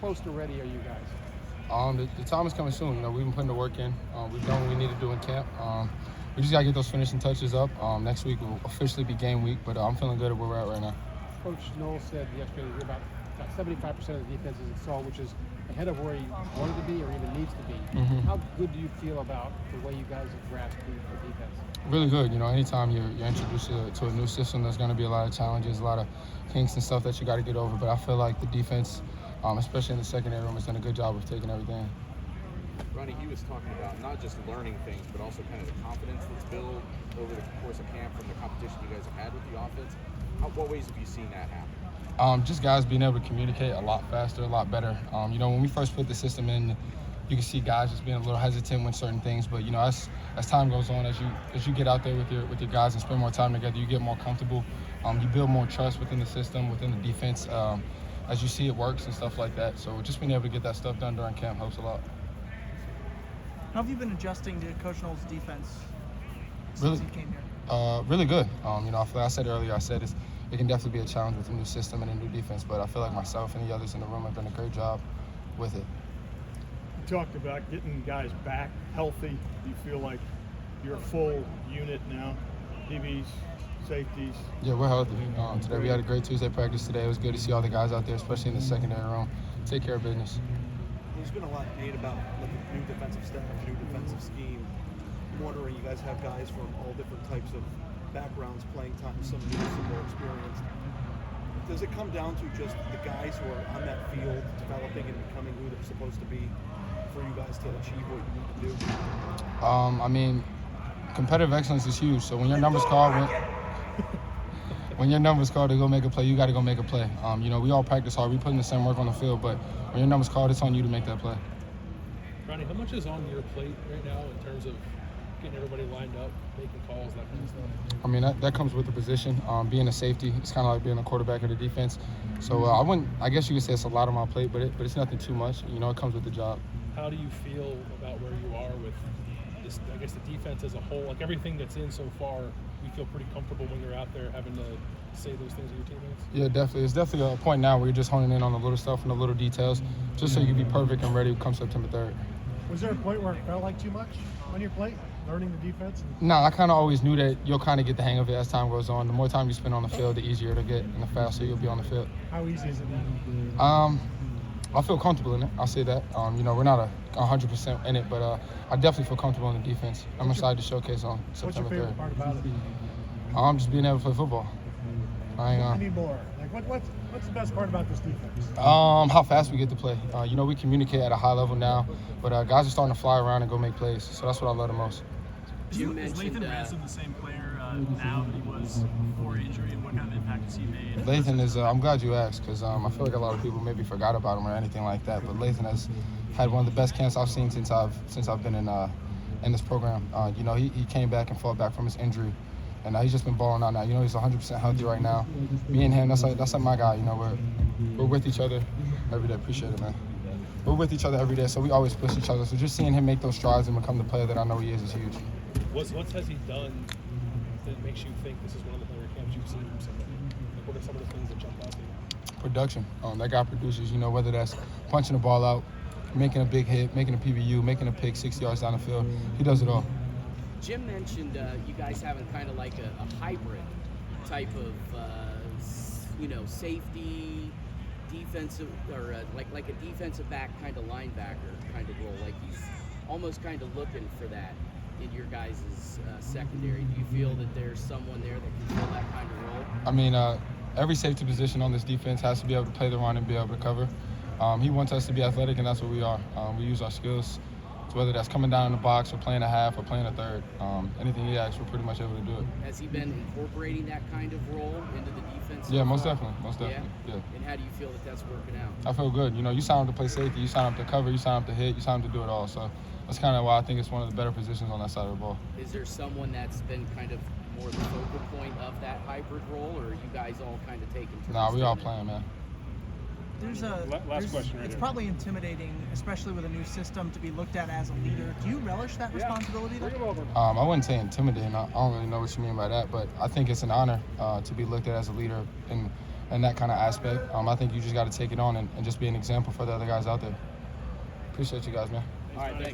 Close to ready are you guys? The time is coming soon. We've been putting the work in. We've done what we need to do in camp. We just got to get those finishing touches up. Next week will officially be game week, but I'm feeling good at where we're at right now. Coach Knowles said yesterday that about 75% of the defense is installed, which is ahead of where he wanted to be or even needs to be. How good do you feel about the way you guys have grasped the defense? Really good. Anytime you're introduced to a new system, there's going to be a lot of challenges, a lot of kinks and stuff that you got to get over. But I feel like the defense, especially in the secondary room, has done a good job of taking everything. Ronnie, he was talking about not just learning things, but also kind of the confidence that's built over the course of camp from the competition you guys have had with the offense. What ways have you seen that happen? Just guys being able to communicate a lot faster, a lot better. When we first put the system in, you can see guys just being a little hesitant with certain things. But as time goes on, as you get out there with your guys and spend more time together, you get more comfortable. You build more trust within the system, within the defense, as you see it works and stuff like that. So just being able to get that stuff done during camp helps a lot. How have you been adjusting to Coach Knowles' defense since he came here? Really good. Like I said earlier, it can definitely be a challenge with a new system and a new defense, but I feel like myself and the others in the room have done a great job with it. You talked about getting guys back healthy. Do you feel like you're a full unit now? DBs, safeties? Yeah, we're healthy. Today we had a great Tuesday practice today. It was good to see all the guys out there, especially in the secondary room, take care of business. There's been a lot made about the new defensive staff, new defensive scheme. I'm wondering, you guys have guys from all different types of backgrounds, playing time, some new, some more experienced. Does it come down to just the guys who are on that field developing and becoming who they're supposed to be for you guys to achieve what you need to do? Competitive excellence is huge. So when your number's called, when your number's called to go make a play, you got to go make a play. We all practice hard. We put in the same work on the field, but when your number's called, it's on you to make that play. Ronnie, how much is on your plate right now in terms of getting everybody lined up, making calls, that kind of stuff? That comes with the position. Being a safety, it's kind of like being a quarterback of the defense. So I guess you could say it's a lot on my plate, but it's nothing too much. It comes with the job. How do you feel about where you are with this, I guess, the defense as a whole? Like everything that's in so far, you feel pretty comfortable when you're out there having to say those things to your teammates? Yeah, definitely. It's definitely a point now where you're just honing in on the little stuff and the little details, just so you can be perfect and ready come September 3rd. Was there a point where it felt like too much on your plate, learning the defense? No, I kind of always knew that you'll kind of get the hang of it as time goes on. The more time you spend on the field, the easier it'll get and the faster you'll be on the field. How easy is it? I feel comfortable in it. I'll say that. We're not 100% in it, but I definitely feel comfortable in the defense. I'm excited to showcase on September 3rd. What's your favorite part about it? Just being able to play football. I need more. Like, what's the best part about this defense? How fast we get to play. We communicate at a high level now, but guys are starting to fly around and go make plays. So that's what I love the most. Is Lathan Ransom the same player now that he was before injury, and what kind of impact has he made? Lathan is, I'm glad you asked, because I feel like a lot of people maybe forgot about him or anything like that, but Lathan has had one of the best camps I've seen since I've been in this program. He came back and fought back from his injury, and he's just been balling out now. He's 100% healthy right now. Me and him, that's like my guy. We're with each other every day. Appreciate it, man. We're with each other every day, so we always push each other. So just seeing him make those strides and become the player that I know he is huge. What has he done that makes you think this is one of the better camps you've seen from somebody? Like, what are some of the things that jump out to you? Production. That guy produces, whether that's punching the ball out, making a big hit, making a PBU, making a pick 60 yards down the field. He does it all. Jim mentioned you guys having kind of like a hybrid type of, safety, defensive, or like a defensive back kind of linebacker kind of role. Like he's almost kind of looking for that in your guys' secondary. Do you feel that there's someone there that can fill that kind of role? Every safety position on this defense has to be able to play the run and be able to cover. He wants us to be athletic, and that's what we are. We use our skills, so whether that's coming down in the box or playing a half or playing a third. Anything he asks, we're pretty much able to do it. Has he been incorporating that kind of role into the defense? Yeah, most definitely. Yeah. And how do you feel that that's working out? I feel good. You sign up to play safety, you sign up to cover, you sign up to hit, you sign up to do it all. So that's kind of why I think it's one of the better positions on that side of the ball. Is there someone that's been kind of more the focal point of that hybrid role, or are you guys all kind of taking turns? Nah, we all playing, man. Last question right It's here. probably intimidating, especially with a new system, to be looked at as a leader. Do you relish that responsibility? Bring him over. I wouldn't say intimidating. I don't really know what you mean by that, but I think it's an honor to be looked at as a leader in in that kind of aspect. I think you just got to take it on and just be an example for the other guys out there. Appreciate you guys, man. All right, thanks.